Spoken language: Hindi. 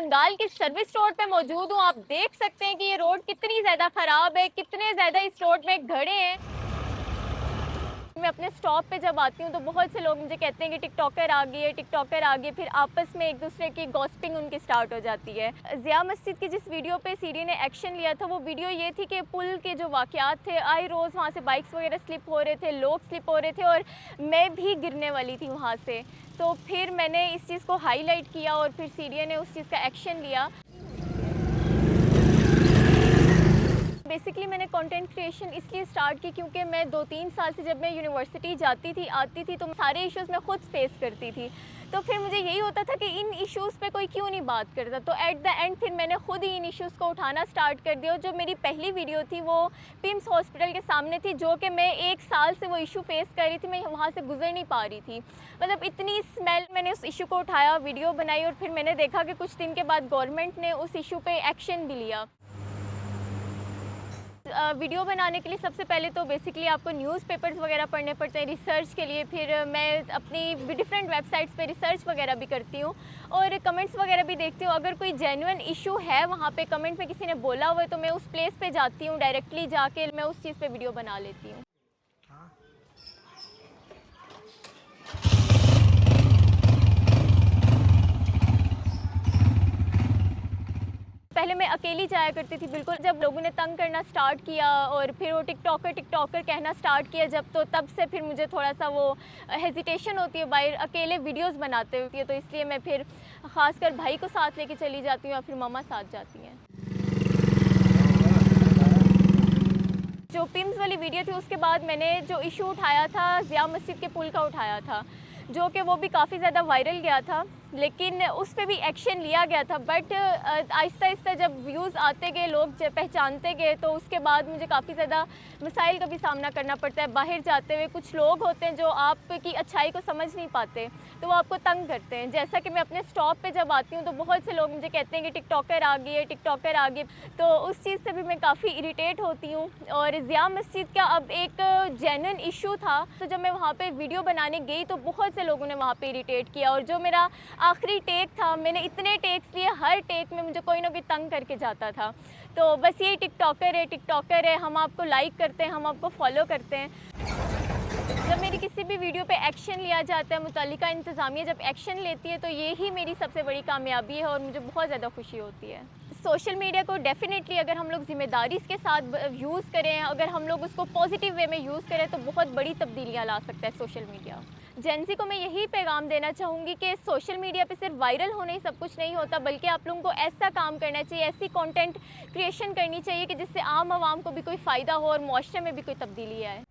कंगाल की सर्विस रोड पे मौजूद हूँ। आप देख सकते हैं कि ये रोड कितनी ज़्यादा ख़राब है, कितने ज़्यादा इस रोड में गड्ढे हैं। मैं अपने स्टॉप पे जब आती हूँ तो बहुत से लोग मुझे कहते हैं कि टिकटॉकर आ गई है, टिकटॉकर आ गई, फिर आपस में एक दूसरे की गॉसिपिंग उनकी स्टार्ट हो जाती है। ज़िया मस्जिद की जिस वीडियो पे सीडी ने एक्शन लिया था, वो वीडियो ये थी कि पुल के जो वाक़यात थे, आए रोज़ वहाँ से बाइक्स वगैरह स्लिप हो रहे थे, लोग स्लिप हो रहे थे और मैं भी गिरने वाली थी वहाँ से। तो फिर मैंने इस चीज़ को हाईलाइट किया और फिर सीडी ने उस चीज़ का एक्शन लिया। बेसिकली मैंने कंटेंट क्रिएशन इसलिए स्टार्ट की क्योंकि मैं 2-3 साल से जब मैं यूनिवर्सिटी जाती थी, आती थी, तो सारे इश्यूज़ मैं खुद फेस करती थी। तो फिर मुझे यही होता था कि इन इश्यूज़ पे कोई क्यों नहीं बात करता। तो एट द एंड फिर मैंने खुद ही इन इश्यूज़ को उठाना स्टार्ट कर दिया और जो मेरी पहली वीडियो थी वो पिम्स हॉस्पिटल के सामने थी, जो कि मैं 1 साल से वो इशू फेस कर रही थी, मैं वहाँ से गुजर नहीं पा रही थी। मतलब इतनी स्मेल, मैंने उस इशू को उठाया, वीडियो बनाई और फिर मैंने देखा कि कुछ दिन के बाद गवर्नमेंट ने उस इशू पे एक्शन भी लिया। वीडियो बनाने के लिए सबसे पहले तो बेसिकली आपको न्यूज़पेपर्स वगैरह पढ़ने पड़ते हैं रिसर्च के लिए। फिर मैं अपनी डिफरेंट वेबसाइट्स पे रिसर्च वगैरह भी करती हूँ और कमेंट्स वगैरह भी देखती हूँ। अगर कोई जेन्युइन इशू है वहाँ पे कमेंट में किसी ने बोला हुआ है तो मैं उस प्लेस पे जाती हूँ, डायरेक्टली जाके मैं उस चीज़ पे वीडियो बना लेती हूँ। पहले मैं अकेली जाया करती थी बिल्कुल, जब लोगों ने तंग करना स्टार्ट किया और फिर वो टिकटॉकर टिकटॉकर कहना स्टार्ट किया जब, तो तब से फिर मुझे थोड़ा-सा वो हेजिटेशन होती है बाहर अकेले वीडियोज़ बनाते हुए, तो इसलिए मैं फिर ख़ासकर भाई को साथ लेके चली जाती हूँ या फिर मम्मा साथ जाती हैं। जो पिम्स वाली वीडियो थी उसके बाद मैंने जो इशू उठाया था ज़िया मस्जिद के पुल का उठाया था, जो कि वो भी काफ़ी ज़्यादा वायरल गया था, लेकिन उस पे भी एक्शन लिया गया था। बट आहिस्ता-आहिस्ता जब व्यूज़ आते गए, लोग पहचानते गए, तो उसके बाद मुझे काफ़ी ज़्यादा मसाइल का भी सामना करना पड़ता है। बाहर जाते हुए कुछ लोग होते हैं जो आपकी अच्छाई को समझ नहीं पाते, तो वो आपको तंग करते हैं। जैसा कि मैं अपने स्टॉप पे जब आती हूँ तो बहुत से लोग मुझे कहते हैं कि टिकटॉकर आ गई है, टिकटॉकर आ गई, तो उस चीज़ से भी मैं काफ़ी इरिटेट होती हूँ। और ज़िया मस्जिद का अब एक जेन्युइन इशू था, तो जब मैं वहाँ पे वीडियो बनाने गई तो बहुत से लोगों ने वहाँ पे इरिटेट किया और जो मेरा आखिरी टेक था, मैंने इतने टेक्स लिए, हर टेक में मुझे कोई ना कोई तंग करके जाता था। तो बस ये टिकटॉकर है, हम आपको लाइक करते हैं, हम आपको फॉलो करते हैं। जब मेरी किसी भी वीडियो पे एक्शन लिया जाता है, मुतल्लिका इंतज़ामिया जब एक्शन लेती है, तो ये ही मेरी सबसे बड़ी कामयाबी है और मुझे बहुत ज़्यादा खुशी होती है। सोशल मीडिया को डेफ़िनेटली अगर हम लोग ज़िम्मेदारी के साथ यूज़ करें, अगर हम लोग उसको पॉजिटिव वे में यूज़ करें, तो बहुत बड़ी तब्दीलियाँ ला सकता है सोशल मीडिया। जेन ज़ी को मैं यही पैगाम देना चाहूँगी कि सोशल मीडिया पे सिर्फ वायरल होना ही सब कुछ नहीं होता, बल्कि आप लोगों को ऐसा काम करना चाहिए, ऐसी कंटेंट क्रिएशन करनी चाहिए कि जिससे आम आवाम को भी कोई फ़ायदा हो और मुआशरे में भी कोई तब्दीली आए।